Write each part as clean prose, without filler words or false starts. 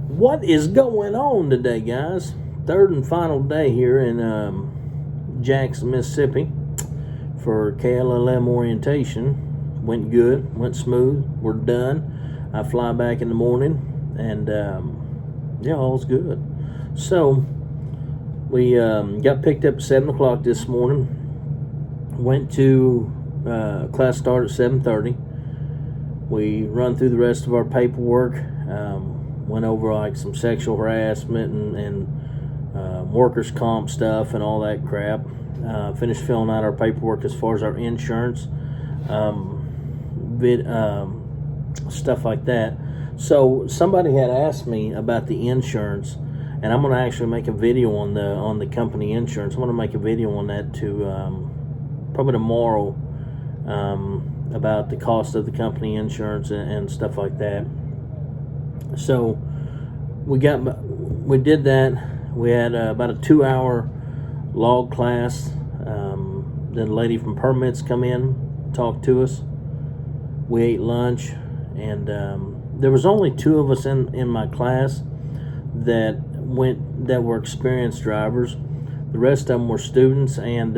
What is going on today, guys? Third and final day here in Jackson, Mississippi for KLLM orientation. Went good, went smooth. We're done. I fly back in the morning, and yeah, all's good. So we got picked up at 7 o'clock this morning. Went to class start at 7:30. We run through the rest of our paperwork. Went over like some sexual harassment and workers' comp stuff and all that crap. Finished filling out our paperwork as far as our insurance, stuff like that. So somebody had asked me about the insurance, and I'm going to actually make a video on the company insurance. I'm going to make a video on that to probably tomorrow, about the cost of the company insurance and stuff like that. So we did that. We had about a 2-hour log class. Then a lady from permits come in, talk to us. We ate lunch, and there was only 2 of us in my class that were experienced drivers. The rest of them were students and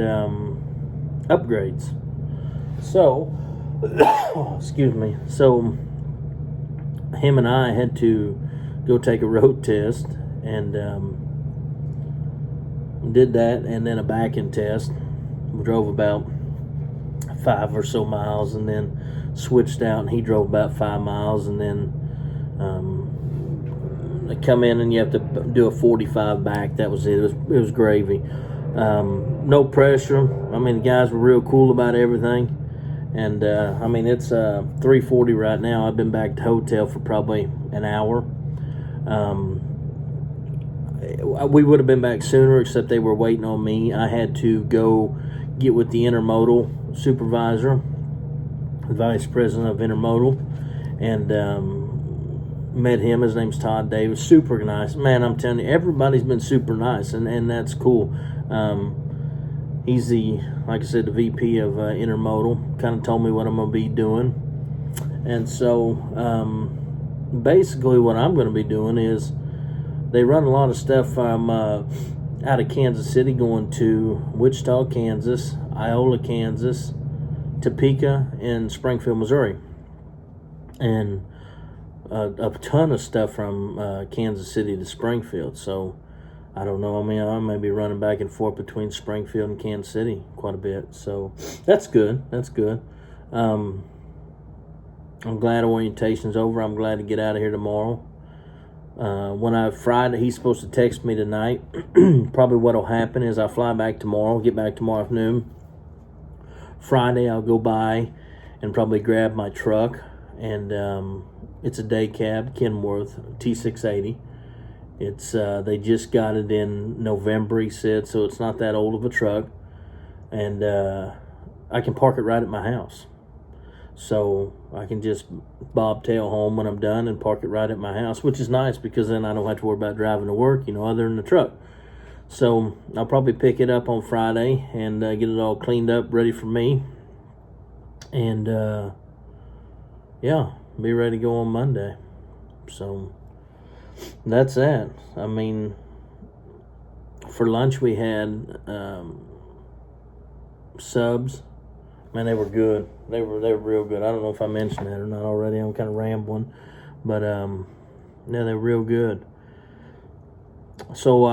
upgrades. So excuse me. So him and I had to go take a road test, and did that, and then a backing test. We drove about 5 or so miles, and then switched out, and he drove about 5 miles, and then they come in, and you have to do a 45 back. That was it. It was gravy. No pressure. I mean, the guys were real cool about everything. And I mean, it's 3:40 right now. I've been back to hotel for probably an hour. We would have been back sooner, except they were waiting on me. I had to go get with the intermodal supervisor, vice president of intermodal, and met him. His name's Todd Davis. Super nice. Man, I'm telling you, everybody's been super nice, and that's cool. He's like I said, the VP of intermodal. Kind of told me what I'm going to be doing. And so basically what I'm going to be doing is, they run a lot of stuff from out of Kansas City going to Wichita, Kansas, Iola, Kansas, Topeka, and Springfield, Missouri. And a ton of stuff from Kansas City to Springfield. So I don't know. I mean, I may be running back and forth between Springfield and Kansas City quite a bit. So that's good. That's good. I'm glad orientation's over. I'm glad to get out of here tomorrow. Friday, he's supposed to text me tonight. Probably what'll happen is I'll fly back tomorrow, get back tomorrow afternoon. Friday, I'll go by and probably grab my truck. And it's a day cab, Kenworth T680. It's they just got it in November, he said, so it's not that old of a truck, and I can park it right at my house, so I can just bobtail home when I'm done and park it right at my house, which is nice because then I don't have to worry about driving to work, other than the truck. So I'll probably pick it up on Friday and get it all cleaned up, ready for me, and yeah, be ready to go on Monday. So that's that. I mean, for lunch we had subs. Man, they were good. They were real good. I don't know if I mentioned that or not already. I'm kind of rambling, but yeah, they're real good. So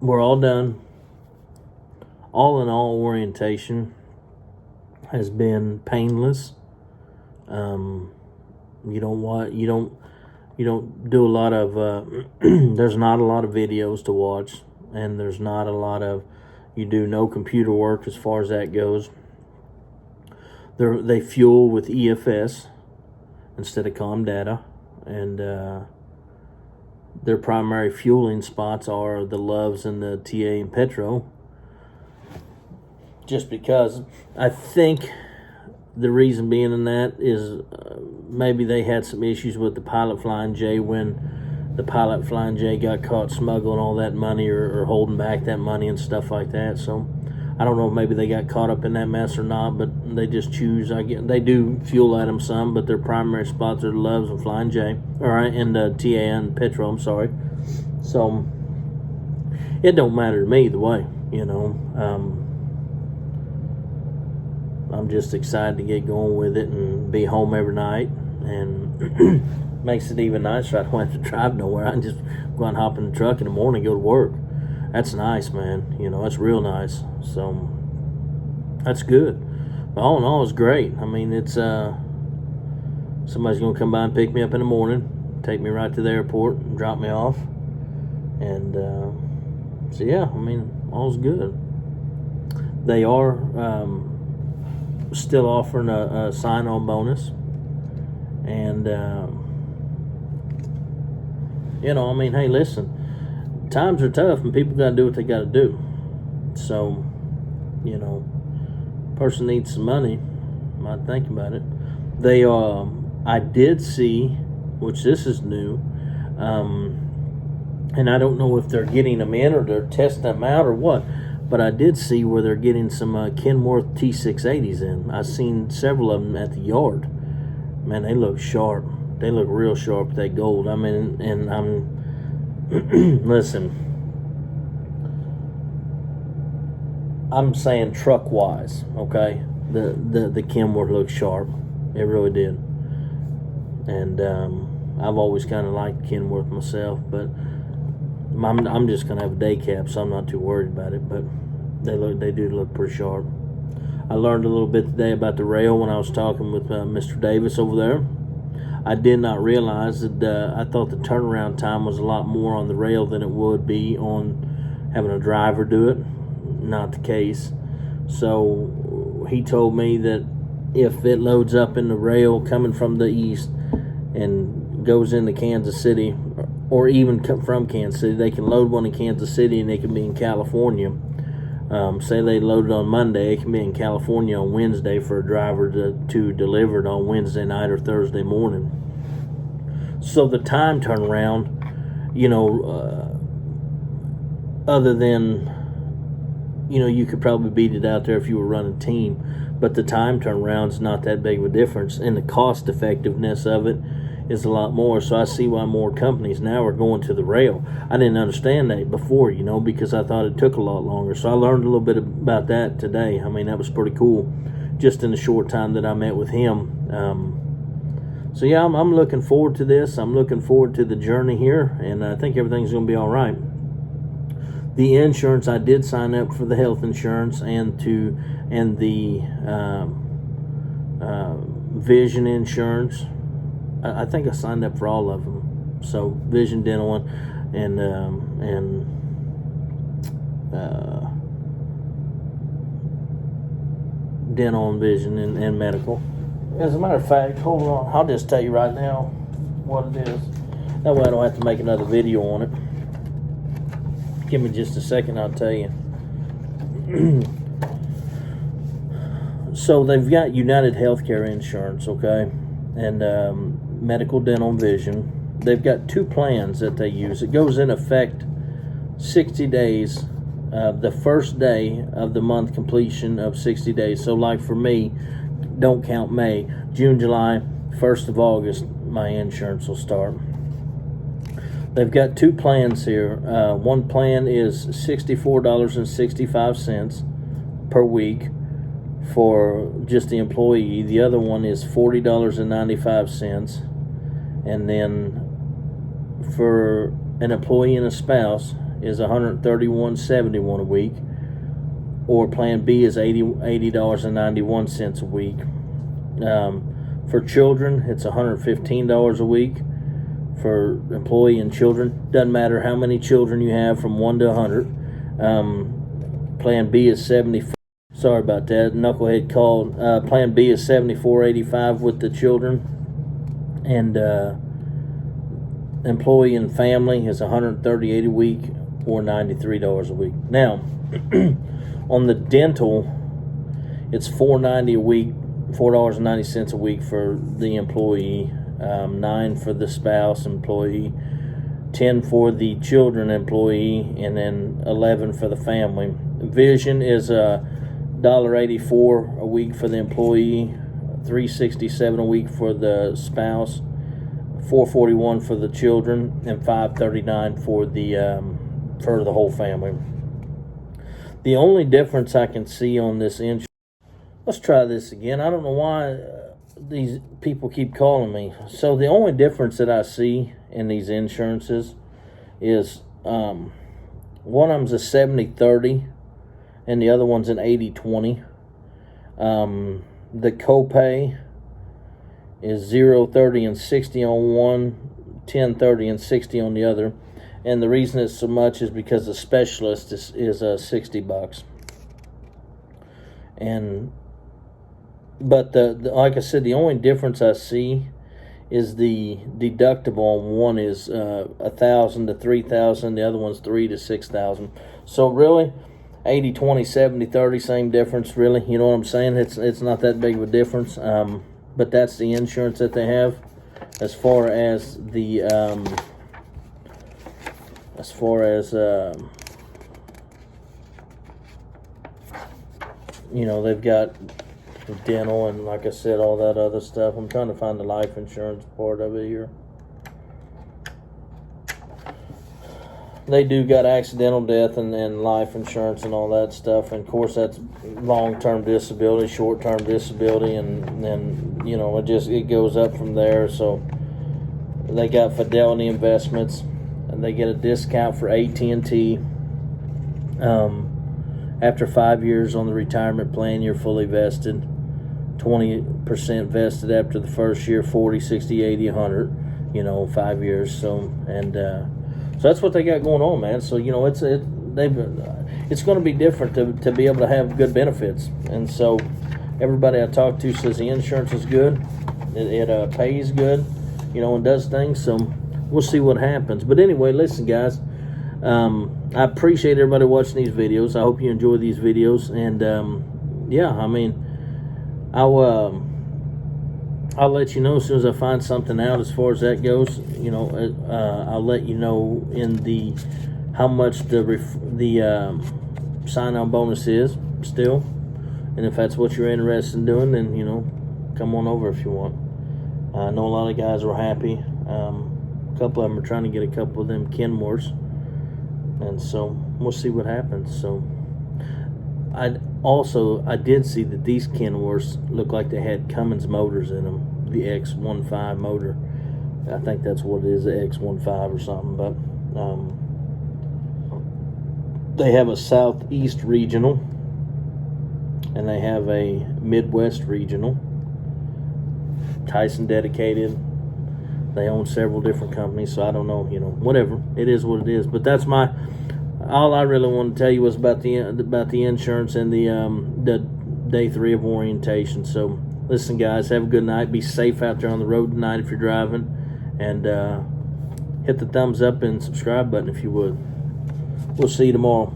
we're all done. All in all, orientation has been painless. You don't do a lot of there's not a lot of videos to watch, and there's not a lot of, you do no computer work as far as that goes. They fuel with EFS instead of COM data, and their primary fueling spots are the Loves and the TA and Petro, just because I think the reason being in that is maybe they had some issues with the Pilot Flying J when the Pilot Flying J got caught smuggling all that money or holding back that money and stuff like that. So I don't know if maybe they got caught up in that mess or not, but they just choose. They do fuel at them some, but their primary spots are the Loves and Flying J, all right, and TA and Petrol. I'm sorry. So it don't matter to me either way, you know. I'm just excited to get going with it and be home every night, and makes it even nicer. I don't have to drive nowhere. I can just go and hop in the truck in the morning and go to work. That's nice, man. You know, that's real nice. So that's good. But all in all, it's great. I mean, it's somebody's gonna come by and pick me up in the morning, take me right to the airport, and drop me off, and so yeah, I mean, all's good. They are still offering a sign-on bonus, and you know, I mean, hey, listen. Times are tough and people got to do what they got to do. So, you know, person needs some money. Might think about it. They I did see, which this is new, and I don't know if they're getting them in or they're testing them out or what, but I did see where they're getting some Kenworth T680s in. I've seen several of them at the yard. Man, they look sharp. They look real sharp with that gold. I mean, and I'm listen, I'm saying truck wise, okay? The Kenworth looks sharp. It really did. And I've always kind of liked Kenworth myself, but I'm just gonna have a day cab, so I'm not too worried about it. But they do look pretty sharp. I learned a little bit today about the rail when I was talking with Mr. Davis over there. I did not realize that I thought the turnaround time was a lot more on the rail than it would be on having a driver do it. Not the case. So he told me that if it loads up in the rail coming from the east and goes into Kansas City, or even from Kansas City, they can load one in Kansas City and they can be in California. Say they loaded on Monday, it can be in California on Wednesday for a driver to deliver it on Wednesday night or Thursday morning. So the time turnaround, you know, other than, you know, you could probably beat it out there if you were running team, but the time turnaround's not that big of a difference, and the cost effectiveness of it is a lot more. So I see why more companies now are going to the rail. I didn't understand that before, you know, because I thought it took a lot longer. So I learned a little bit about that today. I mean, that was pretty cool just in the short time that I met with him. So yeah, I'm looking forward to this. I'm looking forward to the journey here, and I think everything's going to be all right. The insurance, I did sign up for the health insurance and the vision insurance. I think I signed up for all of them. So vision, dental, and dental and vision and medical. As a matter of fact, hold on, I'll just tell you right now what it is. That way I don't have to make another video on it. Give me just a second, I'll tell you. So they've got United Healthcare insurance, okay, and medical, dental, and vision. They've got two plans that they use. It goes in effect 60 days, the first day of the month completion of 60 days. So like for me, don't count May, June, July, 1st of August, my insurance will start. They've got two plans here. One plan is $64.65 per week for just the employee. The other one is $40.95, and then for an employee and a spouse is $131.71 a week, or plan B is $80.91 a week. For children, it's $115 a week for employee and children. Doesn't matter how many children you have, from 1 to 100. Plan B is 74. Sorry about that, knucklehead called. Plan B is $74.85 with the children, and employee and family is $138 a week, or $93 a week. Now, on the dental, it's $4.90 a week, $4.90 a week for the employee, $9 for the spouse employee, $10 for the children employee, and then $11 for the family. Vision is $1.84 a week for the employee, $367 a week for the spouse, $441 for the children, and $539 for the whole family. The only difference I can see on this insurance. Let's try this again. I don't know why these people keep calling me. So the only difference that I see in these insurances is one of them's a 70-30 and the other one's an 80-20. The copay is 0-30 and 60 on one, 10-30 and 60 on the other. And the reason it's so much is because the specialist is $60. But like I said, the only difference I see is the deductible on one is $1,000 to $3,000, the other one's $3,000 to $6,000. So really, 80, 20, 70, 30, same difference. Really, you know what I'm saying? It's not that big of a difference. But that's the insurance that they have. As far as the you know, they've got dental and, like I said, all that other stuff. I'm trying to find the life insurance part of it here. They do got accidental death and life insurance and all that stuff. And of course, that's long-term disability, short-term disability, and then, you know, it goes up from there. So they got Fidelity Investments, and they get a discount for AT&T. After 5 years on the retirement plan, you're fully vested. 20% vested after the first year, 40, 60, 80, 100, you know, 5 years. So that's what they got going on, man. So, you know, it's going to be different to be able to have good benefits. And so everybody I talk to says the insurance is good. It pays good, you know, and does things. So we'll see what happens. But anyway, listen, guys, I appreciate everybody watching these videos. I hope you enjoy these videos. And yeah, I mean, I'll let you know as soon as I find something out as far as that goes. You know, I'll let you know in how much the sign-on bonus is still, and if that's what you're interested in doing, then, you know, come on over if you want. I know a lot of guys were happy. A couple of them are trying to get a couple of them Kenworths, and so we'll see what happens. So I did see that these Kenworths look like they had Cummins motors in them, the X15 motor. I think that's what it is, the X15 or something. But they have a Southeast regional, and they have a Midwest regional. Tyson dedicated. They own several different companies, so I don't know, you know, whatever. It is what it is. But that's all I really wanted to tell you was about the insurance and the day 3 of orientation. So listen, guys, have a good night. Be safe out there on the road tonight if you're driving, and hit the thumbs up and subscribe button if you would. We'll see you tomorrow.